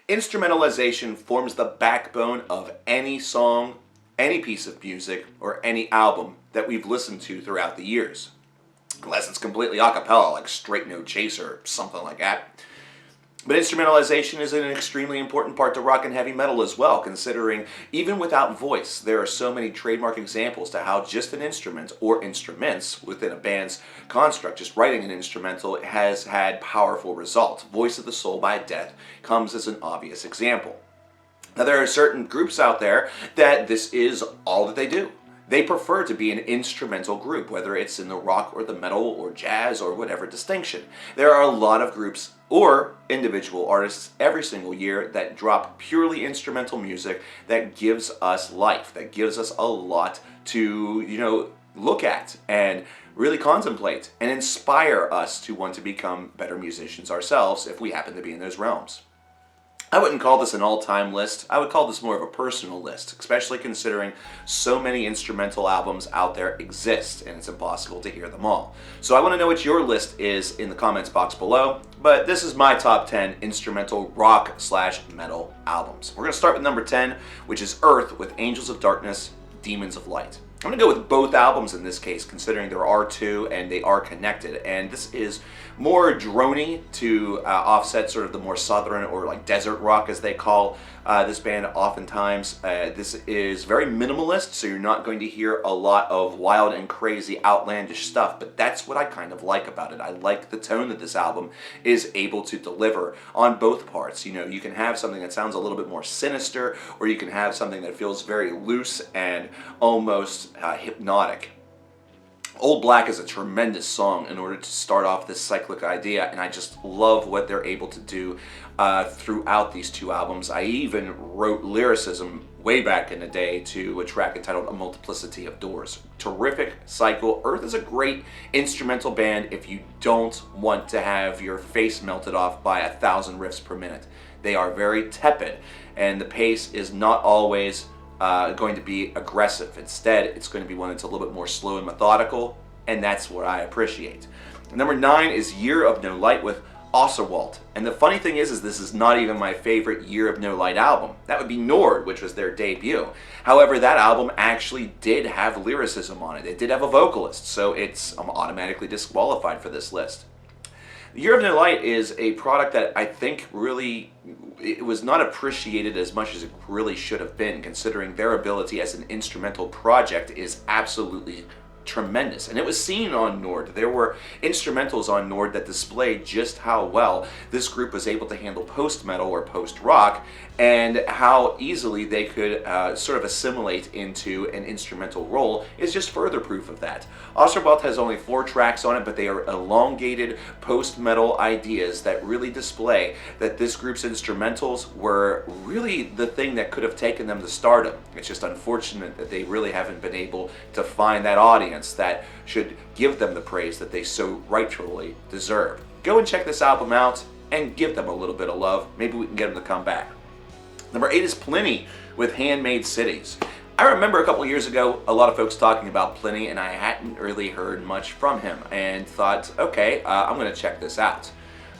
Instrumentalization forms the backbone of any song, any piece of music, or any album that we've listened to throughout the years. Unless it's completely a cappella, like Straight No Chaser or something like that. But instrumentalization is an extremely important part to rock and heavy metal as well, considering even without voice, there are so many trademark examples to how just an instrument or instruments within a band's construct, just writing an instrumental, has had powerful results. Voice of the Soul by Death comes as an obvious example. Now, there are certain groups out there that this is all that they do. They prefer to be an instrumental group, whether it's in the rock or the metal or jazz or whatever distinction. There are a lot of groups or individual artists every single year that drop purely instrumental music that gives us life, that gives us a lot to, look at and really contemplate and inspire us to want to become better musicians ourselves if we happen to be in those realms. I wouldn't call this an all-time list. I would call this more of a personal list, especially considering so many instrumental albums out there exist and it's impossible to hear them all. So I want to know what your list is in the comments box below, but this is my top 10 instrumental rock/metal albums. We're going to start with number 10, which is Earth with Angels of Darkness, Demons of Light. I'm going to go with both albums in this case, considering there are two and they are connected. And this is more droney to offset sort of the more southern or like desert rock as they call this band oftentimes. This is very minimalist, so you're not going to hear a lot of wild and crazy outlandish stuff, but that's what I kind of like about it. I like the tone that this album is able to deliver on both parts. You can have something that sounds a little bit more sinister, or you can have something that feels very loose and almost hypnotic. Old Black is a tremendous song in order to start off this cyclic idea, and I just love what they're able to do throughout these two albums. I even wrote lyricism way back in the day to a track entitled A Multiplicity of Doors. Terrific cycle. Earth is a great instrumental band if you don't want to have your face melted off by 1,000 riffs per minute. They are very tepid, and the pace is not always going to be aggressive. Instead, it's going to be one that's a little bit more slow and methodical, and that's what I appreciate. Number 9 is Year of No Light with Osserwalt. And the funny thing is this is not even my favorite Year of No Light album. That would be Nord, which was their debut. However, that album actually did have lyricism on it. It did have a vocalist, so I'm automatically disqualified for this list. Year of No Light is a product that I think really it was not appreciated as much as it really should have been, considering their ability as an instrumental project is absolutely tremendous. And it was seen on Nord. There were instrumentals on Nord that displayed just how well this group was able to handle post-metal or post-rock, and how easily they could sort of assimilate into an instrumental role is just further proof of that. Osserwalt has only 4 tracks on it, but they are elongated post-metal ideas that really display that this group's instrumentals were really the thing that could have taken them to stardom. It's just unfortunate that they really haven't been able to find that audience that should give them the praise that they so rightfully deserve. Go and check this album out and give them a little bit of love. Maybe we can get them to come back. Number 8 is Pliny with Handmade Cities. I remember a couple years ago a lot of folks talking about Pliny, and I hadn't really heard much from him and thought, okay, I'm going to check this out.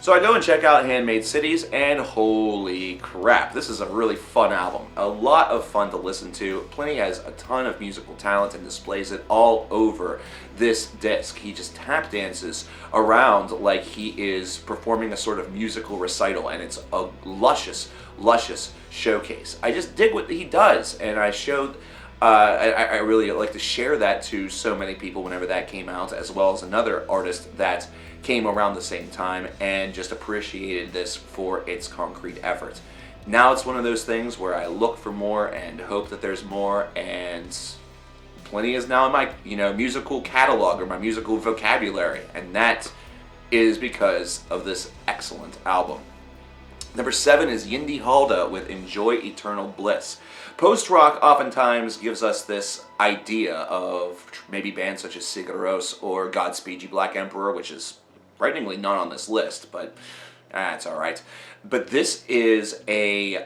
So I go and check out Handmade Cities, and holy crap, this is a really fun album. A lot of fun to listen to. Pliny has a ton of musical talent and displays it all over this disc. He just tap dances around like he is performing a sort of musical recital, and it's a luscious showcase. I just dig what he does, and I showed I really like to share that to so many people whenever that came out, as well as another artist that came around the same time and just appreciated this for its concrete effort. Now it's one of those things where I look for more and hope that there's more, and Pliny is now in my musical catalog or my musical vocabulary, and that is because of this excellent album. Number 7 is Yindi Halda with Enjoy Eternal Bliss. Post-rock oftentimes gives us this idea of maybe bands such as Sigur Rós or Godspeed You Black Emperor, which is frighteningly not on this list, but it's alright. But this is I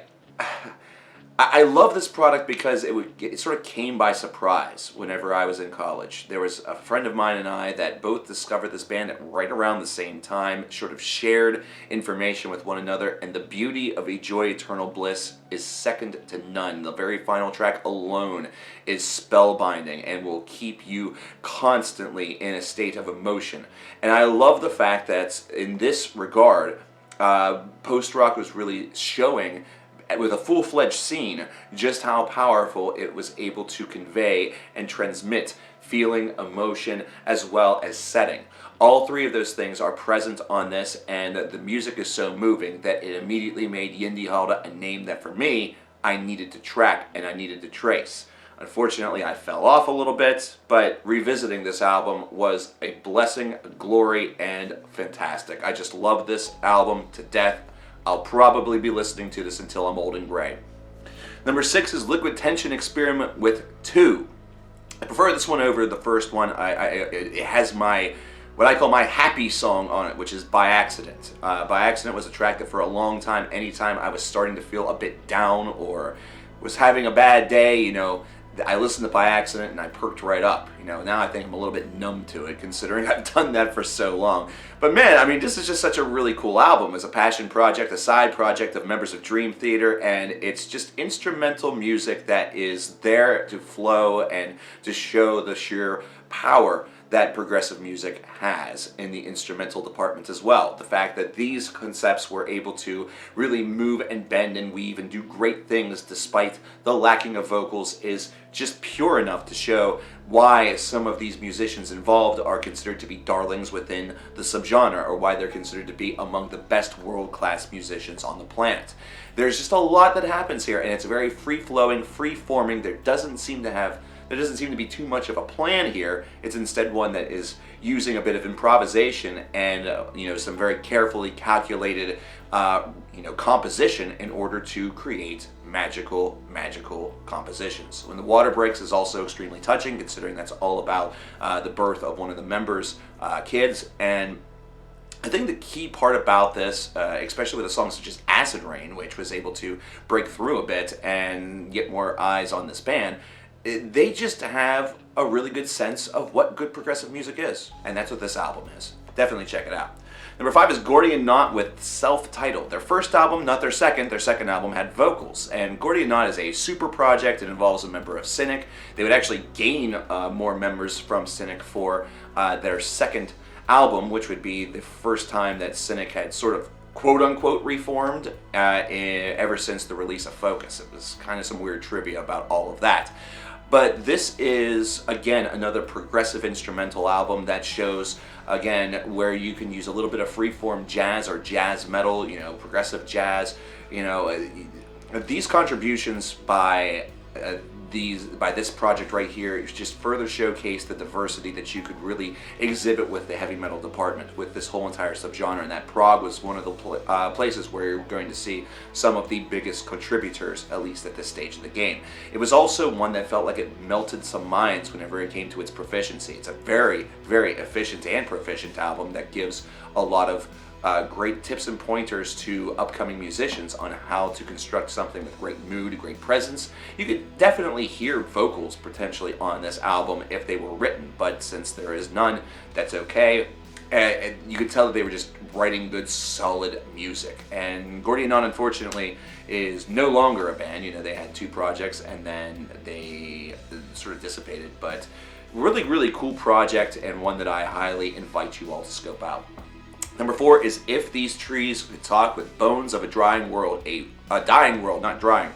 I love this product because it sort of came by surprise whenever I was in college. There was a friend of mine and I that both discovered this band at right around the same time, sort of shared information with one another, and the beauty of A Joy Eternal Bliss is second to none. The very final track alone is spellbinding and will keep you constantly in a state of emotion. And I love the fact that in this regard, post-rock was really showing with a full-fledged scene just how powerful it was able to convey and transmit feeling, emotion, as well as setting. All three of those things are present on this, and the music is so moving that it immediately made Yindi Halda a name that for me, I needed to track and I needed to trace. Unfortunately, I fell off a little bit, but revisiting this album was a blessing, a glory, and fantastic. I just love this album to death. I'll probably be listening to this until I'm old and gray. Number 6 is Liquid Tension Experiment with 2. I prefer this one over the first one. It has what I call my happy song on it, which is By Accident. By Accident was a track that for a long time, anytime I was starting to feel a bit down or was having a bad day, I listened to By Accident and I perked right up. Now I think I'm a little bit numb to it, considering I've done that for so long. But man, this is just such a really cool album. It's a passion project, a side project of members of Dream Theater, and it's just instrumental music that is there to flow and to show the sheer power that progressive music has in the instrumental department as well. The fact that these concepts were able to really move and bend and weave and do great things despite the lacking of vocals is just pure enough to show why some of these musicians involved are considered to be darlings within the subgenre, or why they're considered to be among the best world-class musicians on the planet. There's just a lot that happens here, and it's very free-flowing, free-forming. There doesn't seem to be too much of a plan here. It's instead one that is using a bit of improvisation and some very carefully calculated composition in order to create magical compositions. When the Water Breaks is also extremely touching, considering that's all about the birth of one of the members' kids. And I think the key part about this, especially with a song such as Acid Rain, which was able to break through a bit and get more eyes on this band, they just have a really good sense of what good progressive music is. And that's what this album is. Definitely check it out. Number 5 is Gordian Knot with Self-Titled. Their first album, not their second. Their second album had vocals. And Gordian Knot is a super project. It involves a member of Cynic. They would actually gain more members from Cynic for their second album, which would be the first time that Cynic had sort of quote-unquote reformed ever since the release of Focus. It was kind of some weird trivia about all of that. But this is, again, another progressive instrumental album that shows, again, where you can use a little bit of freeform jazz or jazz metal, progressive jazz. These contributions by this project right here just further showcase the diversity that you could really exhibit with the heavy metal department, with this whole entire subgenre. And that Prague was one of the places where you're going to see some of the biggest contributors, at least at this stage of the game. It was also one that felt like it melted some minds whenever it came to its proficiency. It's a very, very efficient and proficient album that gives a lot of great tips and pointers to upcoming musicians on how to construct something with great mood, great presence. You could definitely hear vocals potentially on this album if they were written, but since there is none, that's okay. You could tell that they were just writing good, solid music. And Gordian Knot, unfortunately, is no longer a band. They had 2 projects and then they sort of dissipated. But really, really cool project, and one that I highly invite you all to scope out. Number 4 is If These Trees Could Talk with Bones of a Drying World, a dying world, not drying.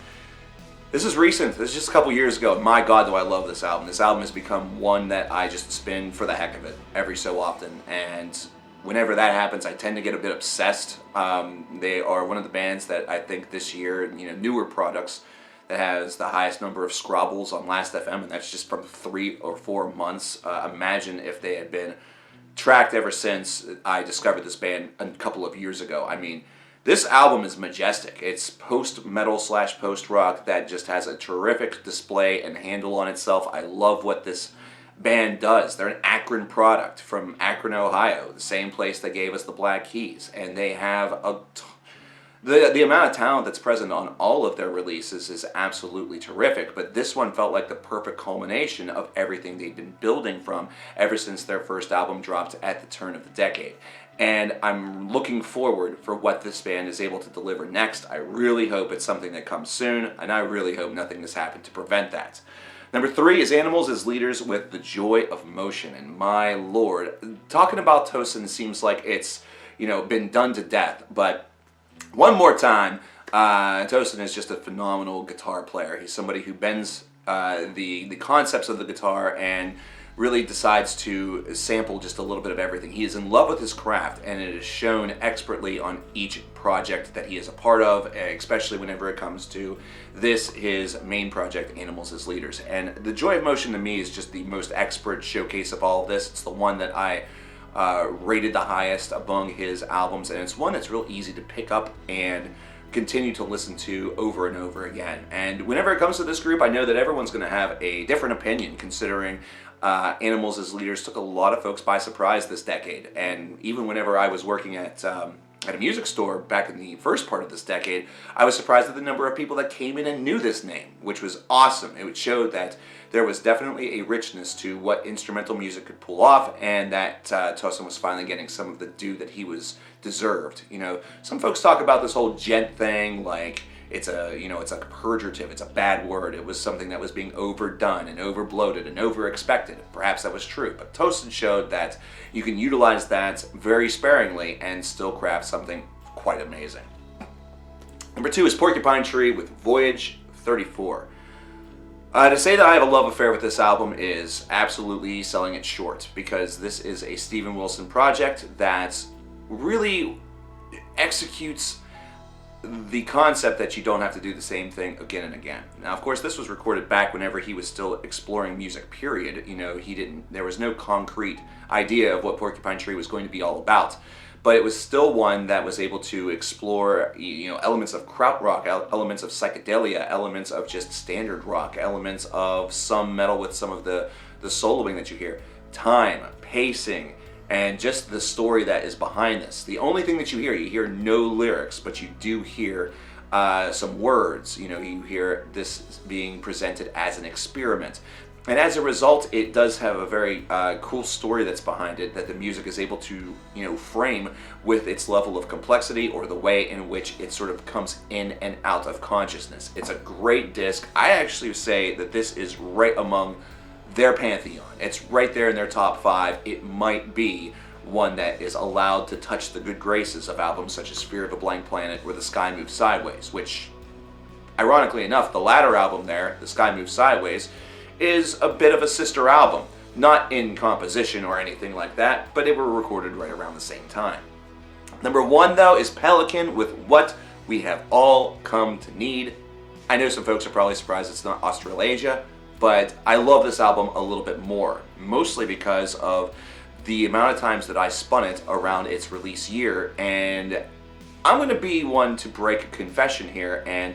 This is recent. This is just a couple years ago. My God, do I love this album. This album has become one that I just spin for the heck of it every so often. And whenever that happens, I tend to get a bit obsessed. They are one of the bands that I think this year, newer products, that has the highest number of scrobbles on Last.fm, and that's just from 3 or 4 months. Imagine if they had been tracked ever since I discovered this band a couple of years ago. This album is majestic. It's post-metal / post-rock that just has a terrific display and handle on itself. I love what this band does. They're an Akron product from Akron, Ohio, the same place that gave us the Black Keys, and they have The amount of talent that's present on all of their releases is absolutely terrific, but this one felt like the perfect culmination of everything they've been building from ever since their first album dropped at the turn of the decade. And I'm looking forward for what this band is able to deliver next. I really hope it's something that comes soon, and I really hope nothing has happened to prevent that. Number 3 is Animals as Leaders with The Joy of Motion. And my lord, talking about Tosin seems like it's, been done to death, but one more time, Tosin is just a phenomenal guitar player. He's somebody who bends the concepts of the guitar and really decides to sample just a little bit of everything. He is in love with his craft, and it is shown expertly on each project that he is a part of, especially whenever it comes to his main project, Animals as Leaders. And The Joy of Motion to me is just the most expert showcase of all of this. It's the one that I rated the highest among his albums, and it's one that's real easy to pick up and continue to listen to over and over again. And whenever it comes to this group, I know that everyone's going to have a different opinion, considering Animals as Leaders took a lot of folks by surprise this decade. And even whenever I was working at a music store back in the first part of this decade, I was surprised at the number of people that came in and knew this name, which was awesome. It showed that there was definitely a richness to what instrumental music could pull off, and that Tosin was finally getting some of the due that he was deserved. Some folks talk about this whole gent thing like it's it's like pejorative, it's a bad word. It was something that was being overdone and overbloated and overexpected. Perhaps that was true, but Tosin showed that you can utilize that very sparingly and still craft something quite amazing. Number 2 is Porcupine Tree with Voyage 34. To say that I have a love affair with this album is absolutely selling it short, because this is a Steven Wilson project that really executes the concept that you don't have to do the same thing again and again. Now, of course, this was recorded back whenever he was still exploring music, period. There was no concrete idea of what Porcupine Tree was going to be all about. But it was still one that was able to explore, elements of krautrock, elements of psychedelia, elements of just standard rock, elements of some metal with some of the soloing that you hear, time, pacing, and just the story that is behind this. The only thing that you hear no lyrics, but you do hear some words. You hear this being presented as an experiment. And as a result, it does have a very cool story that's behind it that the music is able to, frame with its level of complexity, or the way in which it sort of comes in and out of consciousness. It's a great disc. I actually say that this is right among their pantheon. It's right there in their top 5. It might be one that is allowed to touch the good graces of albums such as Fear of a Blank Planet or The Sky Moves Sideways, which, ironically enough, the latter album there, The Sky Moves Sideways, is a bit of a sister album. Not in composition or anything like that, but they were recorded right around the same time. Number 1, though, is Pelican with What We Have All Come to Need. I know some folks are probably surprised it's not Australasia, but I love this album a little bit more, mostly because of the amount of times that I spun it around its release year. And I'm going to be one to break a confession here, and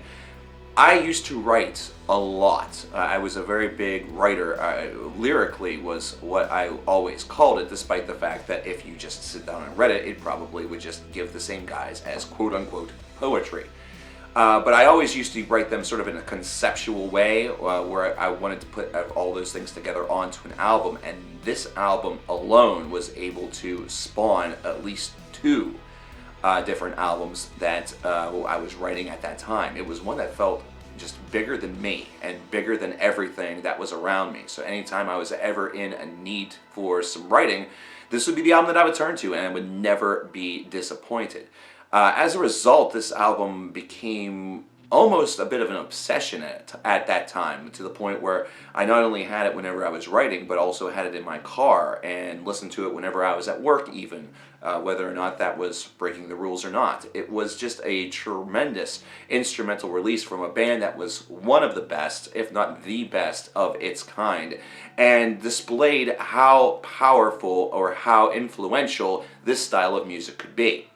I used to write a lot. I was a very big writer. Lyrically was what I always called it, despite the fact that if you just sit down and read it, it probably would just give the same guys as quote-unquote poetry. But I always used to write them sort of in a conceptual way, where I wanted to put all those things together onto an album, and this album alone was able to spawn at least 2 different albums that I was writing at that time. It was one that felt just bigger than me and bigger than everything that was around me. So anytime I was ever in a need for some writing, this would be the album that I would turn to, and I would never be disappointed. As a result, this album became almost a bit of an obsession at that time, to the point where I not only had it whenever I was writing, but also had it in my car and listened to it whenever I was at work even, whether or not that was breaking the rules or not. It was just a tremendous instrumental release from a band that was one of the best, if not the best, of its kind, and displayed how powerful or how influential this style of music could be.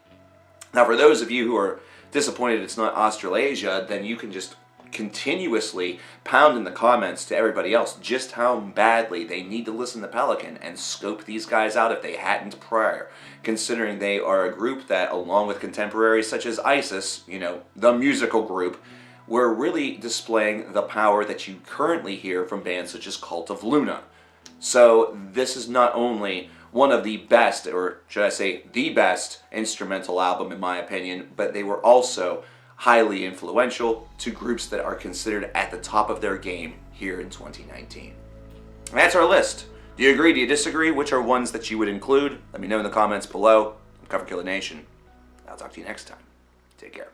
Now, for those of you who are disappointed it's not Australasia, then you can just continuously pound in the comments to everybody else just how badly they need to listen to Pelican and scope these guys out if they hadn't prior, considering they are a group that, along with contemporaries such as ISIS, the musical group, were really displaying the power that you currently hear from bands such as Cult of Luna. So this is not only one of the best, or should I say the best, instrumental album in my opinion, but they were also highly influential to groups that are considered at the top of their game here in 2019. And that's our list. Do you agree? Do you disagree? Which are ones that you would include? Let me know in the comments below. I'm CoverKillerNation. I'll talk to you next time. Take care.